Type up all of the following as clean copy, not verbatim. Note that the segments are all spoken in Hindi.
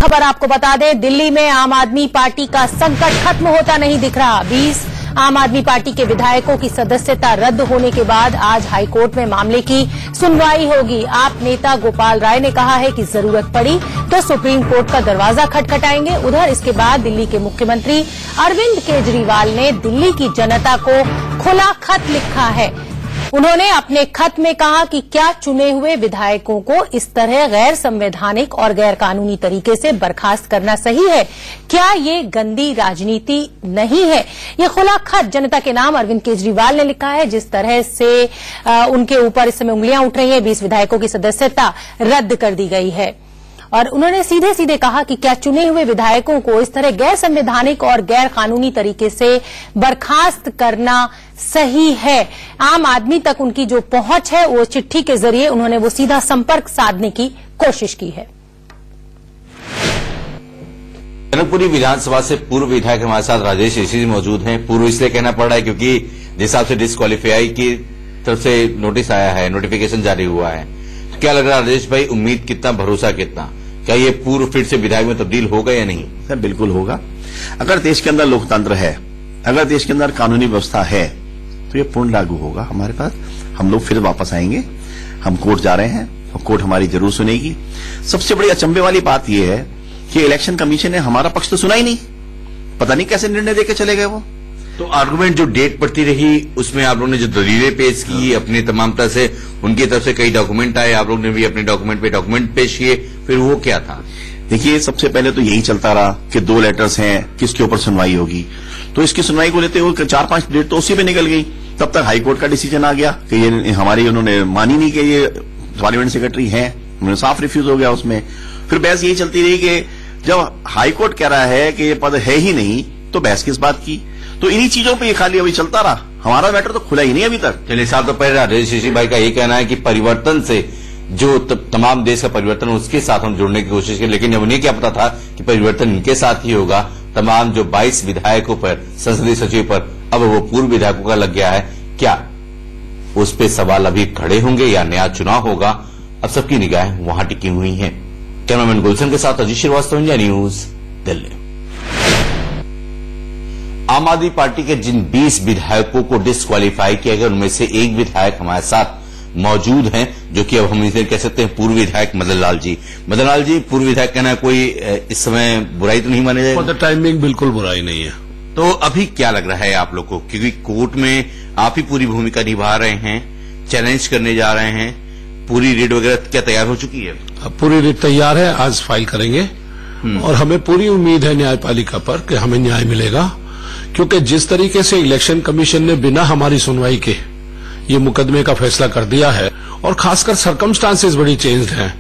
खबर आपको बता दें, दिल्ली में आम आदमी पार्टी का संकट खत्म होता नहीं दिख रहा। 20 आम आदमी पार्टी के विधायकों की सदस्यता रद्द होने के बाद आज हाईकोर्ट में मामले की सुनवाई होगी। आप नेता गोपाल राय ने कहा है कि जरूरत पड़ी तो सुप्रीम कोर्ट का दरवाजा खटखटाएंगे। उधर इसके बाद दिल्ली के मुख्यमंत्री अरविंद केजरीवाल ने दिल्ली की जनता को खुला खत लिखा है। उन्होंने अपने खत में कहा कि क्या चुने हुए विधायकों को इस तरह गैर संवैधानिक और गैर कानूनी तरीके से बर्खास्त करना सही है? क्या ये गंदी राजनीति नहीं है? ये खुला खत जनता के नाम अरविंद केजरीवाल ने लिखा है। जिस तरह से उनके ऊपर इस समय उंगलियां उठ रही हैं, 20 विधायकों की सदस्यता रद्द कर दी गई है। और उन्होंने सीधे सीधे कहा कि क्या चुने हुए विधायकों को इस तरह गैर संवैधानिक और गैर कानूनी तरीके से बर्खास्त करना सही है? आम आदमी तक उनकी जो पहुंच है वो चिट्ठी के जरिए उन्होंने वो सीधा संपर्क साधने की कोशिश की है। जनकपुरी विधानसभा से पूर्व विधायक हमारे साथ राजेश ऋषि मौजूद हैं। पूर्व इसलिए कहना पड़ रहा है क्योंकि जिस हिसाब से डिस्क्वालीफाई की तरफ से नोटिस आया है, नोटिफिकेशन जारी हुआ है, क्या लग रहा है राजेश भाई? उम्मीद कितना, भरोसा कितना? क्या ये पूर्व फिर से विधायक में तब्दील होगा या नहीं? सर बिल्कुल होगा। अगर देश के अंदर लोकतंत्र है, अगर देश के अंदर कानूनी व्यवस्था है तो ये पूर्ण लागू होगा हमारे पास। हम लोग फिर वापस आएंगे। हम कोर्ट जा रहे हैं और कोर्ट हमारी जरूर सुनेगी। सबसे बड़ी अचंभे वाली बात यह है कि इलेक्शन कमीशन ने हमारा पक्ष तो सुना ही नहीं। पता नहीं कैसे निर्णय देके चले गए वो। तो आर्गुमेंट जो डेट पड़ती रही उसमें आप लोगों ने जो दलीलें पेश की अपनी तमाम तरह से, उनकी तरफ से कई डॉक्यूमेंट आए, आप लोग ने भी अपने डॉक्यूमेंट पे डॉक्यूमेंट पेश किए, फिर वो क्या था? देखिए, सबसे पहले तो यही चलता रहा कि 2 लेटर्स हैं, किसके ऊपर सुनवाई होगी। तो इसकी सुनवाई को लेते हुए 4-5 डेट तो उसी पे निकल गई। तब तक हाईकोर्ट का डिसीजन आ गया कि ये हमारी उन्होंने मानी नहीं कि ये पार्लियामेंट सेक्रेटरी हैं, उन्होंने साफ रिफ्यूज हो गया उसमें। फिर बहस यही चलती रही कि जब हाईकोर्ट कह रहा है कि ये पद है ही नहीं तो बहस किस बात की। तो इन्हीं चीजों पे ये खाली अभी चलता रहा। हमारा मैटर तो खुला ही नहीं अभी तक। चलिए साहब, तो पहले राजेश ऋषि भाई का ये कहना है कि परिवर्तन से जो तमाम देश का परिवर्तन उसके साथ हम जुड़ने की कोशिश की, लेकिन उन्हें क्या पता था कि परिवर्तन इनके साथ ही होगा। तमाम जो 22 विधायकों पर, संसदीय सचिव पर अब वो पूर्व विधायकों का लग गया है। क्या उस पर सवाल अभी खड़े होंगे या नया चुनाव होगा? अब सबकी निगाहें वहां टिकी हुई हैं। कैमरामैन गुलशन के साथ अजीत श्रीवास्तव, इंडिया न्यूज, दिल्ली। आम आदमी पार्टी के जिन 20 विधायकों को डिस्क्वालीफाई किया गया उनमें से एक विधायक हमारे साथ मौजूद हैं, जो कि अब हम इसे कह सकते हैं पूर्व विधायक मदन लाल जी। मदन लाल जी, पूर्व विधायक कहना कोई इस समय बुराई तो नहीं माने जाएगा? फॉर द टाइमिंग बिल्कुल बुराई नहीं है। तो अभी क्या लग रहा है आप लोग को? क्योंकि कोर्ट में आप ही पूरी भूमिका निभा रहे हैं, चैलेंज करने जा रहे हैं, पूरी रीड वगैरह क्या तैयार हो चुकी है? अब पूरी रीड तैयार है, आज फाइल करेंगे और हमें पूरी उम्मीद है न्यायपालिका पर कि हमें न्याय मिलेगा। क्योंकि जिस तरीके से इलेक्शन कमीशन ने बिना हमारी सुनवाई के ये मुकदमे का फैसला कर दिया है, और खासकर सर्कमस्टांसेस बड़ी चेंज्ड हैं।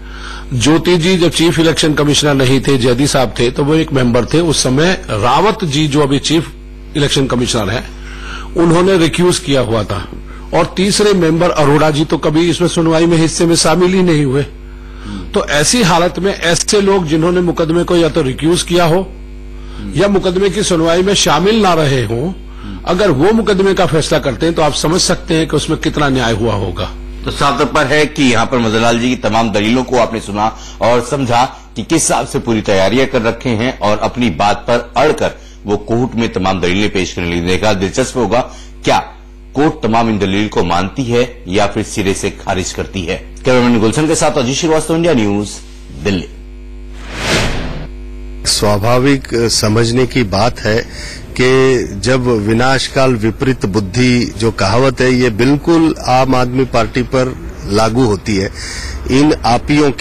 ज्योति जी जब चीफ इलेक्शन कमिश्नर नहीं थे, जैदी साहब थे, तो वो एक मेंबर थे उस समय। रावत जी जो अभी चीफ इलेक्शन कमिश्नर हैं, उन्होंने रिक्यूज किया हुआ था। और तीसरे मेंबर अरोड़ा जी तो कभी इसमें सुनवाई में हिस्से में शामिल ही नहीं हुए। तो ऐसी हालत में ऐसे लोग जिन्होंने मुकदमे को या तो रिक्यूज किया हो या मुकदमे की सुनवाई में शामिल ना रहे हों, अगर वो मुकदमे का फैसला करते हैं तो आप समझ सकते हैं कि उसमें कितना न्याय हुआ होगा। तो साफ तौर पर है कि यहाँ पर मदन लाल जी की तमाम दलीलों को आपने सुना और समझा कि किस हिसाब से पूरी तैयारियां कर रखे हैं और अपनी बात पर अड़कर वो कोर्ट में तमाम दलीलें पेश करने के लिए दिलचस्प होगा क्या कोर्ट तमाम इन दलील को मानती है या फिर सिरे से खारिज करती है। कैमरामैन गुलशन के साथ अजीत श्रीवास्तव, इंडिया न्यूज, दिल्ली। स्वाभाविक समझने की बात है कि जब विनाशकाल विपरीत बुद्धि जो कहावत है, ये बिल्कुल आम आदमी पार्टी पर लागू होती है। इन आपियों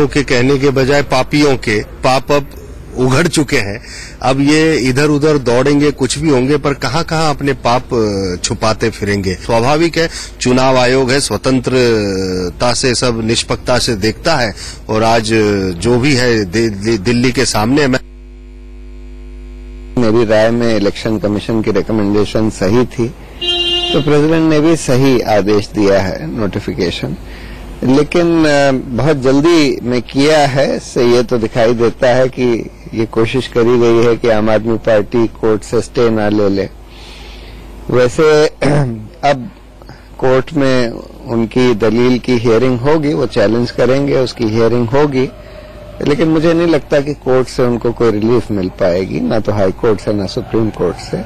के कहने के बजाय पापियों के पाप अब उघड़ चुके हैं। अब ये इधर उधर दौड़ेंगे, कुछ भी होंगे, पर कहाँ अपने पाप छुपाते फिरेंगे। स्वाभाविक है, चुनाव आयोग है, स्वतंत्रता से सब निष्पक्षता से देखता है। और आज जो भी है दिल्ली के सामने, मेरी राय में इलेक्शन कमीशन की रिकमेंडेशन सही थी, तो प्रेसिडेंट ने भी सही आदेश दिया है नोटिफिकेशन। लेकिन बहुत जल्दी में किया है, से ये तो दिखाई देता है कि ये कोशिश करी गई है कि आम आदमी पार्टी कोर्ट से स्टे ना ले ले। वैसे अब कोर्ट में उनकी दलील की हियरिंग होगी, वो चैलेंज करेंगे, उसकी हियरिंग होगी लेकिन मुझे नहीं लगता कि कोर्ट से उनको कोई रिलीफ मिल पाएगी, ना तो हाई कोर्ट से ना सुप्रीम कोर्ट से।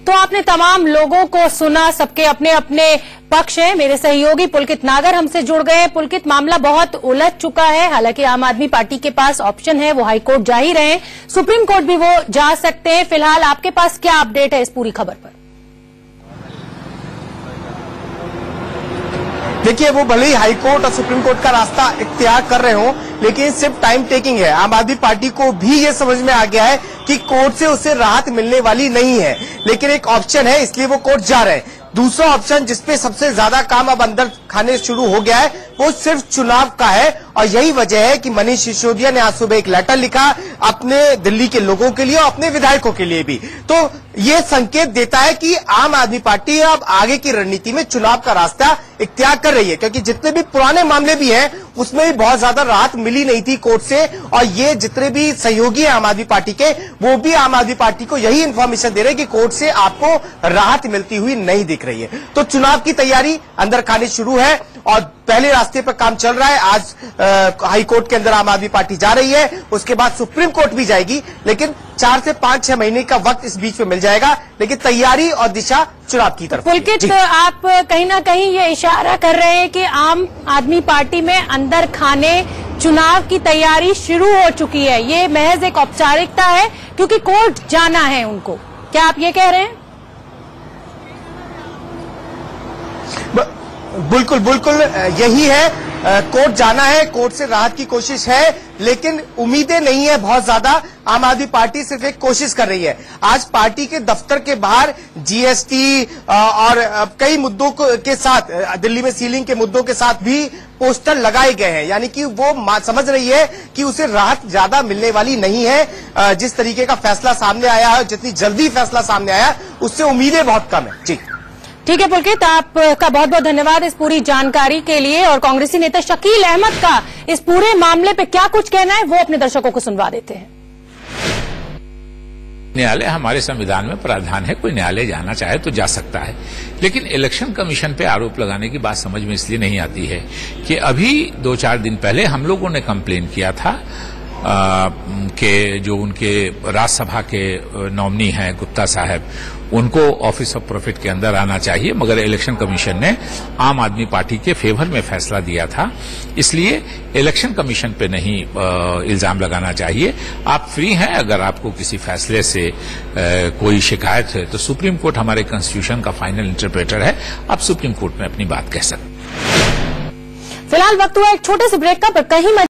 तो आपने तमाम लोगों को सुना, सबके अपने अपने पक्ष हैं। मेरे सहयोगी पुलकित नागर हमसे जुड़ गए हैं। पुलकित, मामला बहुत उलझ चुका है। हालांकि आम आदमी पार्टी के पास ऑप्शन है, वो हाई कोर्ट जा ही रहे हैं, सुप्रीम कोर्ट भी वो जा सकते हैं। फिलहाल आपके पास क्या अपडेट है इस पूरी खबर पर? देखिए, वो भले ही हाई कोर्ट और सुप्रीम कोर्ट का रास्ता इख्तियार कर रहे हो, लेकिन सिर्फ टाइम टेकिंग है। आम आदमी पार्टी को भी ये समझ में आ गया है कि कोर्ट से उसे राहत मिलने वाली नहीं है, लेकिन एक ऑप्शन है, इसलिए वो कोर्ट जा रहे हैं। दूसरा ऑप्शन जिसपे सबसे ज्यादा काम अब अंदर खाने शुरू हो गया है, वो सिर्फ चुनाव का है, और यही वजह है कि मनीष सिसोदिया ने आज सुबह एक लेटर लिखा अपने दिल्ली के लोगों के लिए और अपने विधायकों के लिए भी। तो ये संकेत देता है कि आम आदमी पार्टी अब आगे की रणनीति में चुनाव का रास्ता इख्तियार कर रही है, क्योंकि जितने भी पुराने मामले भी हैं उसमें भी बहुत ज्यादा राहत मिली नहीं थी कोर्ट से, और ये जितने भी सहयोगी हैं आम आदमी पार्टी के, वो भी आम आदमी पार्टी को यही इंफॉर्मेशन दे रहे हैं कि कोर्ट से आपको राहत मिलती हुई नहीं दिख रही है। तो चुनाव की तैयारी अंदर खाने शुरू है और पहले रास्ते पर काम चल रहा है। आज हाई कोर्ट के अंदर आम आदमी पार्टी जा रही है, उसके बाद सुप्रीम कोर्ट भी जाएगी, लेकिन 4 से 5-6 महीने का वक्त इस बीच में मिल जाएगा, लेकिन तैयारी और दिशा चुनाव की तरफ। पुलकित, आप कहीं ना कहीं ये इशारा कर रहे हैं कि आम आदमी पार्टी में अंदर खाने चुनाव की तैयारी शुरू हो चुकी है, ये महज एक औपचारिकता है क्योंकि कोर्ट जाना है उनको, क्या आप ये कह रहे हैं? बिल्कुल बिल्कुल यही है, कोर्ट जाना है, कोर्ट से राहत की कोशिश है, लेकिन उम्मीदें नहीं है बहुत ज्यादा। आम आदमी पार्टी सिर्फ एक कोशिश कर रही है। आज पार्टी के दफ्तर के बाहर जीएसटी और कई मुद्दों के साथ, दिल्ली में सीलिंग के मुद्दों के साथ भी पोस्टर लगाए गए हैं, यानी कि वो समझ रही है कि उसे राहत ज्यादा मिलने वाली नहीं है। जिस तरीके का फैसला सामने आया है, जितनी जल्दी फैसला सामने आया, उससे उम्मीदें बहुत कम है। जी ठीक है पुलकित, आपका बहुत बहुत धन्यवाद इस पूरी जानकारी के लिए। और कांग्रेसी नेता शकील अहमद का इस पूरे मामले पे क्या कुछ कहना है, वो अपने दर्शकों को सुनवा देते हैं। न्यायालय हमारे संविधान में प्रावधान है, कोई न्यायालय जाना चाहे तो जा सकता है, लेकिन इलेक्शन कमीशन पे आरोप लगाने की बात समझ में इसलिए नहीं आती है कि अभी 2-4 दिन पहले हम लोगों ने कंप्लेन किया था कि जो उनके राज्यसभा के नॉमिनी हैं गुप्ता साहब, उनको ऑफिस ऑफ प्रॉफिट के अंदर आना चाहिए, मगर इलेक्शन कमीशन ने आम आदमी पार्टी के फेवर में फैसला दिया था, इसलिए इलेक्शन कमीशन पे नहीं इल्जाम लगाना चाहिए। आप फ्री हैं, अगर आपको किसी फैसले से कोई शिकायत है तो सुप्रीम कोर्ट हमारे कॉन्स्टिट्यूशन का फाइनल इंटरप्रेटर है, आप सुप्रीम कोर्ट में अपनी बात कह सकते हैं। फिलहाल वक्त हुआ एक छोटे से ब्रेक का, पर कहीं